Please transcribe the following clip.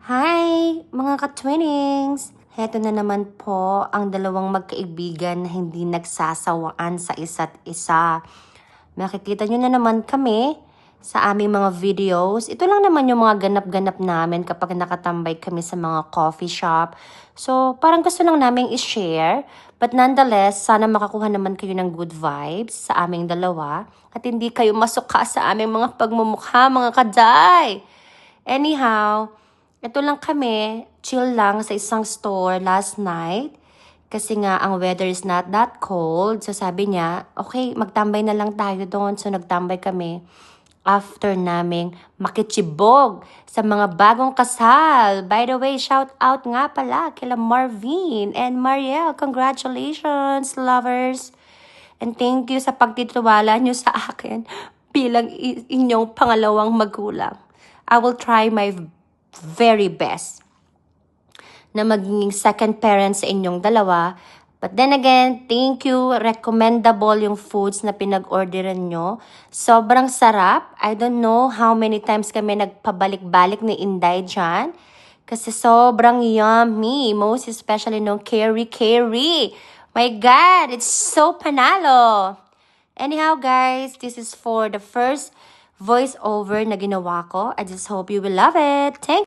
Hi, mga ka-twinings! Heto na naman po ang dalawang magkaibigan na hindi nagsasawaan sa isa't isa. Makikita nyo na naman kami sa aming mga videos. Ito lang naman yung mga ganap-ganap namin kapag nakatambay kami sa mga coffee shop. So, parang gusto lang namin i-share. But nonetheless, sana makakuha naman kayo ng good vibes sa aming dalawa. At hindi kayo masuka sa aming mga pagmumukha, mga kaday! Anyhow, ito lang kami, chill lang sa isang store last night. Kasi nga, ang weather is not that cold. So sabi niya, okay, magtambay na lang tayo doon. So nagtambay kami after naming makichibog sa mga bagong kasal. By the way, shout out nga pala kila Marvin and Mariel. Congratulations, lovers! And thank you sa pagtitiwala nyo sa akin bilang inyong pangalawang magulang. I will try my very best na maging second parent sa inyong dalawa. But then again, thank you. Recommendable yung foods na pinag-orderan nyo. Sobrang sarap. I don't know how many times kami nagpabalik-balik ni Inday dyan. Kasi sobrang yummy. Most especially nung curry. My God, it's so panalo. Anyhow, guys, this is for the first voiceover na ginawa ko. I just hope you will love it. Thank